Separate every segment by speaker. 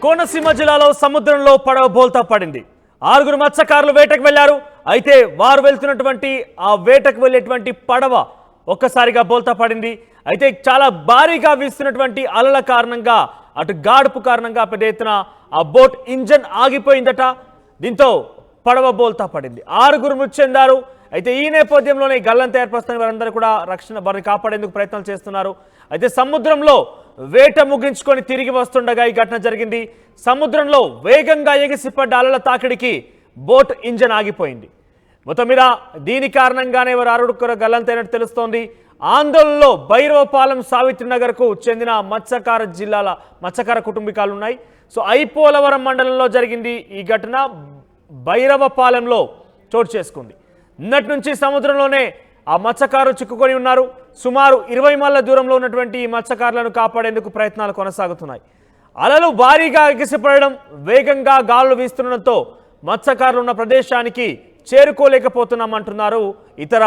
Speaker 1: కోనసీమ జిల్లాలో సముద్రంలో పడవ బోల్తా పడింది. 6 మత్స్యకారులు వేటకు వెళ్లారు. అయితే వారు వెళ్తున్నటువంటి ఆ వేటకు వెళ్ళేటువంటి పడవ ఒక్కసారిగా బోల్తా పడింది. అయితే చాలా భారీగా వీస్తున్నటువంటి అలల కారణంగా అటు గాడుపు కారణంగా పెద్ద ఎత్తున ఆ బోట్ ఇంజన్ ఆగిపోయిందట. దీంతో పడవ బోల్తా పడింది. 6 మృతి చెందారు. అయితే ఈ నేపథ్యంలోనే గల్లంతా ఏర్పరుస్తున్న వారందరూ కూడా వారిని కాపాడేందుకు ప్రయత్నాలు చేస్తున్నారు. అయితే సముద్రంలో వేట ముగించుకొని తిరిగి వస్తుండగా ఈ ఘటన జరిగింది. సముద్రంలో వేగంగా ఎగిసిపడ్డ అలల తాకిడికి బోట్ ఇంజన్ ఆగిపోయింది. మొత్తం మీద దీని కారణంగానే వారు 6 గల్లంతైనట్టు తెలుస్తోంది. ఆందోళనలో భైరవపాలెం సావిత్రినగర్కు చెందిన మత్స్యకార కుటుంబీకాలు ఉన్నాయి. సో ఐపోలవరం మండలంలో జరిగింది ఈ ఘటన. భైరవపాలెంలో చోటు చేసుకుంది. నిన్నటి నుంచి సముద్రంలోనే ఆ మత్స్యకారులు చిక్కుకొని ఉన్నారు. సుమారు 20 మైళ్ళ దూరంలో ఉన్నటువంటి ఈ మత్స్యకారులను కాపాడేందుకు ప్రయత్నాలు కొనసాగుతున్నాయి. అలలు భారీగా ఎగిసిపడడం, వేగంగా గాలులు వీస్తుండడంతో మత్స్యకారులు ఉన్న ప్రదేశానికి చేరుకోలేకపోతున్నామంటున్నారు ఇతర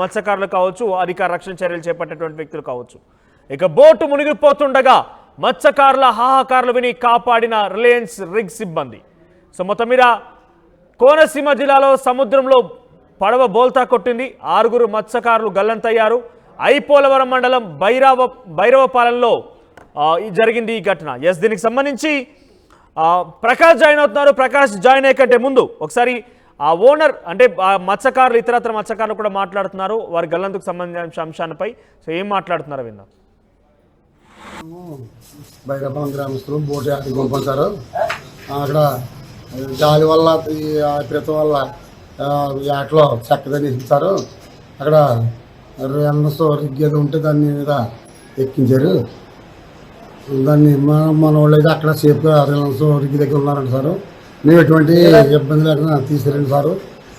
Speaker 1: మత్స్యకారులు కావచ్చు, అధికార రక్షణ చర్యలు చేపట్టేటువంటి వ్యక్తులు కావచ్చు. ఇక బోటు మునిగిపోతుండగా మత్స్యకారుల హాహాకారులు విని కాపాడిన రిలయన్స్ రిగ్ సిబ్బంది. సో మొత్తం మీద కోనసీమ జిల్లాలో సముద్రంలో పడవ బోల్తా కొట్టింది. 6 మత్స్యకారులు గల్లంతయ్యారు. ఐపోలవరం మండలం భైరవపాలెంలో జరిగింది ఈ ఘటన. దీనికి సంబంధించి ప్రకాష్ జాయిన్ అవుతున్నారు. ప్రకాష్ జాయిన్ అయ్యే కంటే ముందు ఒకసారి ఆ ఓనర్ అంటే మత్స్యకారులు ఇతరత్ర మత్స్యకారులు కూడా మాట్లాడుతున్నారు వారి గల్లంతుకు సంబంధించిన అంశాలపై. సో ఏం మాట్లాడుతున్నారు విందాం.
Speaker 2: భైరవపాలెం గ్రామస్తులు బోటు యాత్రకు పంపించారు. అక్కడ గాలి వల్ల ప్రతి వల్ల యాట్లో చక్కదని ఇచ్చారు. అక్కడ ఎన్నో రిగ్గేది ఉంటే దాన్ని మీద ఎక్కించారు. దాన్ని మన వాళ్ళు అయితే అక్కడ సేఫ్గా రిలయన్స్ రిగ్గి దగ్గర ఉన్నారంట సార్. మేము ఎటువంటి ఇబ్బంది లేకుండా తీసుకురండి సార్.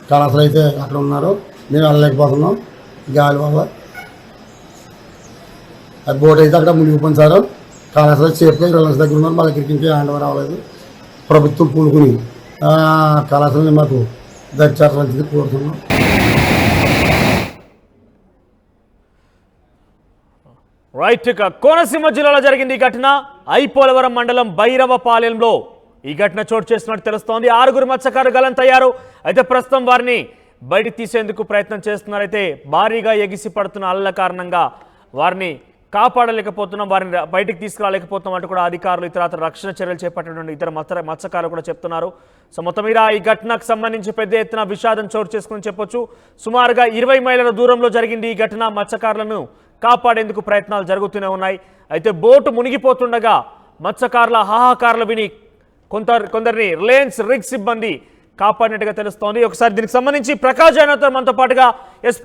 Speaker 2: కళాశాల అయితే అక్కడ ఉన్నారు, మేము వెళ్ళలేకపోతున్నాం గాలి వల్ల. ఆ బోట్ అయితే అక్కడ మునిగిపోయింది సార్. కళాశాల సేఫ్గా రిలయన్స్ దగ్గర ఉన్నారు, మా దగ్గరికి ఇంకా హ్యాండ్ ఓవర్ అవ్వలేదు. ప్రభుత్వం పూనుకుని కళాశాలని మాకు దర్చాలని కోరుతున్నాం.
Speaker 1: రైట్. కోనసీమ జిల్లాలో జరిగింది ఈ ఘటన. ఐపోలవరం మండలం భైరవపాలెంలో ఈ ఘటన చోటు చేస్తున్నట్టు తెలుస్తోంది. 6 మత్స్యకారులు గల్లంతయ్యారు. అయితే ప్రస్తుతం వారిని బయటికి తీసేందుకు ప్రయత్నం చేస్తున్నారు. అయితే భారీగా ఎగిసి పడుతున్న అలల కారణంగా వారిని కాపాడలేకపోతున్నాం, వారిని బయటికి తీసుకురాలేకపోతున్నాం అంటూ కూడా అధికారులు ఇతర రక్షణ చర్యలు చేపట్టినటువంటి ఇతర మత్స్యకారులు కూడా చెప్తున్నారు. సో మొత్తం మీద ఈ ఘటనకు సంబంధించి పెద్ద ఎత్తున విషాదం చోటు చేసుకుని చెప్పొచ్చు. సుమారుగా 20 మైళ్ళ దూరంలో జరిగింది ఈ ఘటన. మత్స్యకారులను కాపాడేందుకు ప్రయత్నాలు జరుగుతూనే ఉన్నాయి. అయితే బోటు మునిగిపోతుండగా మత్స్యకారుల హాహాకారులు విని కొందరిని రిలయన్స్ రిగ్ సిబ్బంది కాపాడినట్టుగా తెలుస్తోంది. ఒకసారి దీనికి సంబంధించి ప్రకాష్ అయినంత మనతో పాటుగా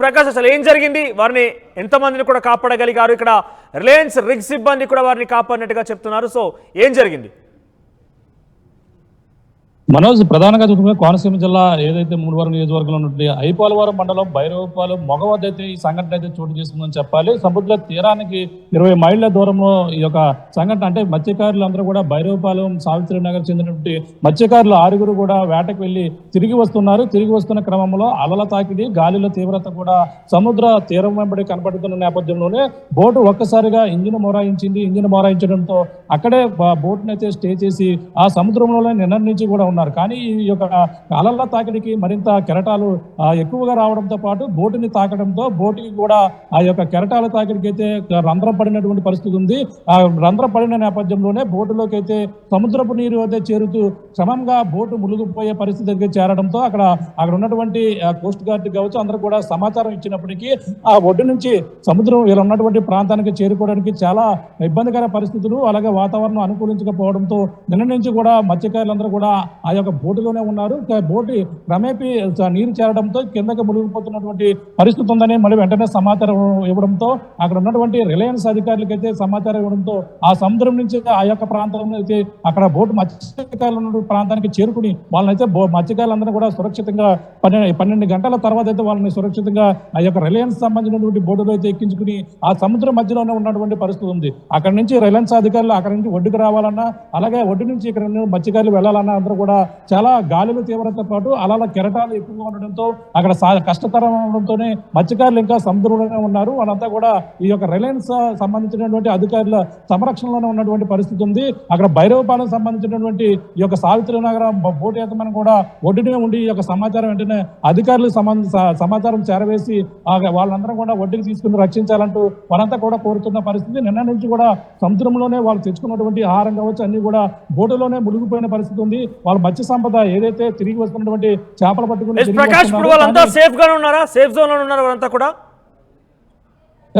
Speaker 1: ప్రకాష్, అసలు ఏం జరిగింది, వారిని ఎంతమందిని కూడా కాపాడగలిగారు? ఇక్కడ రిలయన్స్ రిగ్ సిబ్బంది కూడా వారిని కాపాడినట్టుగా చెప్తున్నారు. సో ఏం జరిగింది?
Speaker 3: మనోజ్, ప్రధానంగా చూసుకుంటే కోనసీమ జిల్లా ఏదైతే మూడువారం నియోజకవర్గంలో ఉంటుంది ఐపోలవరం మండలం భైరవపాలెం మొగవద్ద అయితే ఈ సంఘటన అయితే చోటు చేసుకుందని చెప్పాలి. సముద్ర తీరానికి 20 మైళ్ళ దూరంలో ఈ యొక్క సంఘటన. అంటే మత్స్యకారులు అందరూ కూడా భైరవపాలెం సావిత్రి నగర్ చెందినటువంటి మత్స్యకారులు 6 కూడా వేటకు వెళ్లి తిరిగి వస్తున్నారు. తిరిగి వస్తున్న క్రమంలో అలల తాకిడి, గాలిలో తీవ్రత కూడా సముద్ర తీరం వెంబడి కనపడుతున్న నేపథ్యంలోనే బోటు ఒక్కసారిగా ఇంజిన్ మొరాయించడంతో అక్కడే బోట్ని అయితే స్టే చేసి ఆ సముద్రంలోనే నిన్న నుంచి కూడా ఉన్నారు. కానీ ఈ యొక్క అలల తాకిడికి మరింత కెరటాలు ఎక్కువగా రావడంతో పాటు బోటుని తాకడంతో బోటుకి కూడా ఆ యొక్క కెరటాల తాకిడికి అయితే రంధ్రం పడినటువంటి పరిస్థితి ఉంది. ఆ రంధ్రం పడిన నేపథ్యంలోనే బోటులోకి అయితే సముద్రపు నీరు అయితే చేరుతూ క్రమంగా బోటు మునిగిపోయే పరిస్థితికి చేరడంతో అక్కడ ఉన్నటువంటి కోస్ట్ గార్డ్ కావచ్చు అందరూ కూడా సమాచారం ఇచ్చినప్పటికీ ఆ ఒడ్డు నుంచి సముద్రం ఇలా ఉన్నటువంటి ప్రాంతానికి చేరుకోవడానికి చాలా ఇబ్బందికర పరిస్థితులు, అలాగే వాతావరణం అనుకూలించకపోవడంతో నిన్న నుంచి కూడా మత్స్యకారులందరూ కూడా ఆ యొక్క బోటులోనే ఉన్నారు. బోటు క్రమేపీ నీరు చేరడంతో కిందకి మునిగిపోతున్నటువంటి పరిస్థితి ఉందని మళ్ళీ వెంటనే సమాచారం ఇవ్వడంతో అక్కడ ఉన్నటువంటి రిలయన్స్ అధికారులకు అయితే సమాచారం ఇవ్వడంతో ఆ సముద్రం నుంచి ఆ యొక్క ప్రాంతం అయితే అక్కడ బోటు మత్స్యకారులు ఉన్న ప్రాంతానికి చేరుకుని వాళ్ళనైతే మత్స్యకారులందరూ కూడా సురక్షితంగా 12 గంటల తర్వాత అయితే వాళ్ళని సురక్షితంగా ఆ యొక్క రిలయన్స్ సంబంధించినటువంటి బోటులో అయితే ఎక్కించుకుని ఆ సముద్రం మధ్యలోనే ఉన్నటువంటి పరిస్థితి ఉంది. అక్కడ నుంచి రిలయన్స్ అధికారులు అక్కడ నుంచి ఒడ్డుకు రావాలన్నా, అలాగే ఒడ్డు నుంచి ఇక్కడ మత్స్యకారులు వెళ్ళాలన్నా అందరూ కూడా చాలా గాలుల తీవ్రతతో పాటు అలల కెరటాలు ఎక్కువగా ఉండడంతో అక్కడ కష్టతరం అవడంతోనే మత్స్యకారులు ఇంకా సముద్రంలోనే ఉన్నారు. వాళ్ళంతా కూడా ఈ యొక్క రిలయన్స్ సంబంధించినటువంటి అధికారుల సంరక్షణలోనే ఉన్నటువంటి పరిస్థితి ఉంది. అక్కడ భైరవపాలెం సంబంధించినటువంటి ఈ యొక్క సావిత్రి నగరం బోటు యజమాని కూడా ఒడ్డునే ఉండి ఈ యొక్క సమాచారం వెంటనే అధికారులకు సమాచారం చేరవేసి వాళ్ళందరం కూడా ఒడ్డుకి తీసుకుని రక్షించాలంటూ వాళ్ళంతా కూడా కోరుతున్న పరిస్థితి. నిన్న నుంచి కూడా సముద్రంలోనే వాళ్ళు తెచ్చుకున్నటువంటి ఆహారం కావచ్చు అన్ని కూడా బోటులోనే మునిగిపోయిన పరిస్థితి ఉంది. వాళ్ళ మత్స్య సంపద ఏదైతే తిరిగి వస్తున్నటువంటి చేపలు పట్టుకుని
Speaker 1: ప్రకాష్ ఇప్పుడు వాళ్ళంతా సేఫ్ గానే ఉన్నారా? సేఫ్ జోన్ లో ఉన్నారా వాళ్ళంతా కూడా?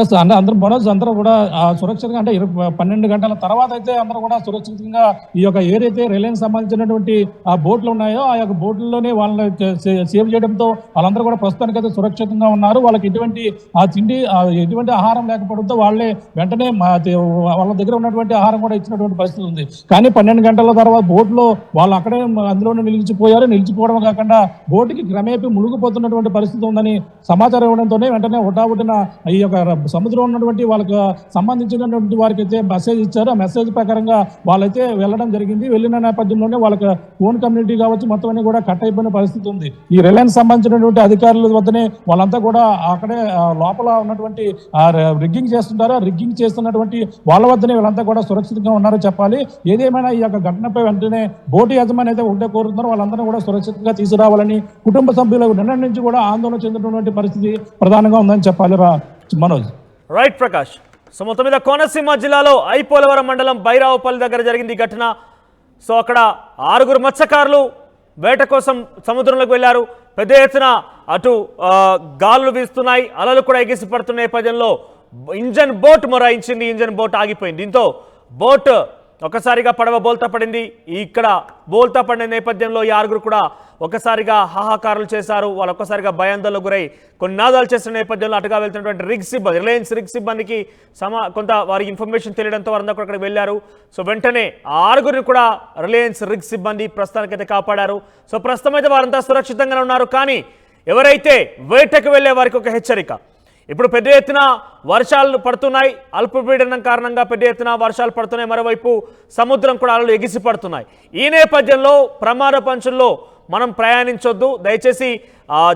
Speaker 3: ఎస్ అంటే అందరూ మనోజ్ అందరూ కూడా సురక్షితంగా అంటే 12 గంటల తర్వాత అయితే అందరూ కూడా సురక్షితంగా ఈ యొక్క ఏదైతే రిలయన్స్ సంబంధించినటువంటి ఆ బోట్లు ఉన్నాయో ఆ యొక్క బోట్లలోనే వాళ్ళని సేవ్ చేయడంతో వాళ్ళందరూ కూడా ప్రస్తుతానికి అయితే సురక్షితంగా ఉన్నారు. వాళ్ళకి ఎటువంటి ఆ తిండి ఎటువంటి ఆహారం లేకపోవడంతో వాళ్ళే వెంటనే వాళ్ళ దగ్గర ఉన్నటువంటి ఆహారం కూడా ఇచ్చినటువంటి పరిస్థితి ఉంది. కానీ 12 గంటల తర్వాత బోట్లో వాళ్ళు అక్కడే అందులోనే నిలిచిపోయారు. నిలిచిపోవడం కాకుండా బోటుకి క్రమేపీ మునిగిపోతున్నటువంటి పరిస్థితి ఉందని సమాచారం ఇవ్వడంతోనే వెంటనే హుటాహుటిన ఈ యొక్క సముద్రంలో ఉన్నటువంటి వాళ్ళకి సంబంధించినటువంటి వారికి అయితే మెసేజ్ ఇచ్చారు. ఆ మెసేజ్ ప్రకారంగా వాళ్ళైతే వెళ్ళడం జరిగింది. వెళ్ళిన నేపథ్యంలోనే వాళ్ళకి ఫోన్ కమ్యూనిటీ కావచ్చు మొత్తం అన్ని కూడా కట్ అయిపోయిన పరిస్థితి ఉంది. ఈ రిలయన్స్ సంబంధించినటువంటి అధికారుల వద్దనే వాళ్ళంతా కూడా అక్కడే లోపల ఉన్నటువంటి రిగ్గింగ్ చేస్తుంటారు. రిగ్గింగ్ చేస్తున్నటువంటి వాళ్ళ వద్దనే వీళ్ళంతా కూడా సురక్షితంగా ఉన్నారో చెప్పాలి. ఏదేమైనా ఈ యొక్క ఘటనపై వెంటనే బోటు యజమాని అయితే ఒకటే కోరుతున్నారు, వాళ్ళందరూ కూడా సురక్షితంగా తీసుకురావాలని. కుటుంబ సభ్యులకు నిన్న నుంచి కూడా ఆందోళన చెందినటువంటి పరిస్థితి ప్రధానంగా ఉందని చెప్పాలి మనోజ్.
Speaker 1: రైట్ ప్రకాష్. సో మొత్తం మీద కోనసీమ జిల్లాలో ఐపోలవరం మండలం బైరావుపల్లి దగ్గర జరిగింది ఈ ఘటన. సో అక్కడ 6 మత్స్యకారులు వేట కోసం సముద్రంలోకి వెళ్ళారు. పెద్ద ఎత్తున అటు గాలులు వీస్తున్నాయి, అలలు కూడా ఎగిసి పడుతున్న నేపథ్యంలో ఇంజన్ బోట్ మొరాయించింది. ఇంజన్ బోట్ ఆగిపోయింది. దీంతో బోట్ ఒకసారిగా పడవ బోల్తా పడింది. ఇక్కడ బోల్తా పడిన నేపథ్యంలో ఈ 6 కూడా ఒకసారిగా హాహాకారాలు చేశారు. వాళ్ళు ఒక్కసారిగా భయాందోళనకు గురై కొన్ని నాదాలు చేసిన నేపథ్యంలో అటుగా వెళ్తున్నటువంటి రిలయన్స్ రిగ్ సిబ్బందికి కొంత వారికి ఇన్ఫర్మేషన్ తెలియడంతో వారందరూ కూడా అక్కడికి వెళ్ళారు. సో వెంటనే ఆ 6 కూడా రిలయన్స్ రిగ్ సిబ్బంది ప్రస్తుతానికైతే కాపాడారు. సో ప్రస్తుతం అయితే వారంతా సురక్షితంగానే ఉన్నారు. కానీ ఎవరైతే వేటకు వెళ్లే వారికి ఒక హెచ్చరిక. ఇప్పుడు పెద్ద ఎత్తున వర్షాలు పడుతున్నాయి. అల్పపీడనం కారణంగా పెద్ద ఎత్తున వర్షాలు పడుతున్నాయి. మరోవైపు సముద్రం కూడా అలలు ఎగిసి పడుతున్నాయి. ఈ నేపథ్యంలో ప్రమాద పంచుల్లో మనం ప్రయాణించొద్దు. దయచేసి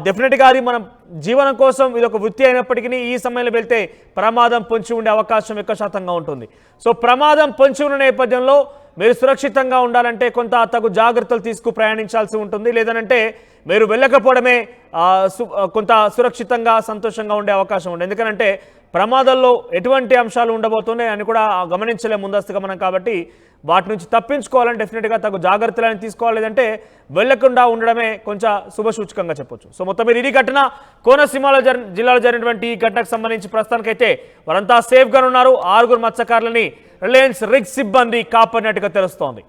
Speaker 1: డెఫినెట్గా అది మనం జీవనం కోసం ఇది ఒక వృత్తి అయినప్పటికీ ఈ సమయంలో వెళ్తే ప్రమాదం పొంచి ఉండే అవకాశం ఎక్కువ శాతంగా ఉంటుంది. సో ప్రమాదం పొంచి ఉన్న నేపథ్యంలో మీరు సురక్షితంగా ఉండాలంటే కొంత తగు జాగ్రత్తలు తీసుకు ప్రయాణించాల్సి ఉంటుంది. లేదనంటే మీరు వెళ్ళకపోవడమే కొంత సురక్షితంగా సంతోషంగా ఉండే అవకాశం ఉంది. ఎందుకంటే ప్రమాదాల్లో ఎటువంటి అంశాలు ఉండబోతున్నాయి అని కూడా గమనించలే ముందస్తుగా మనం. కాబట్టి వాటి నుంచి తప్పించుకోవాలని డెఫినెట్గా తగు జాగ్రత్తలను తీసుకోవాలి. లేదంటే వెళ్లకుండా ఉండడమే కొంచెం శుభసూచకంగా చెప్పొచ్చు. సో మొత్తం మీద ఇది ఘటన కోనసీమ జిల్లాలో జరిగినటువంటి ఈ ఘటనకు సంబంధించి ప్రస్తుతానికైతే వారంతా సేఫ్గా ఉన్నారు. 6 మత్స్యకారులని రిలయన్స్ రిగ్ సిబ్బంది కాపాడినట్టుగా తెలుస్తోంది.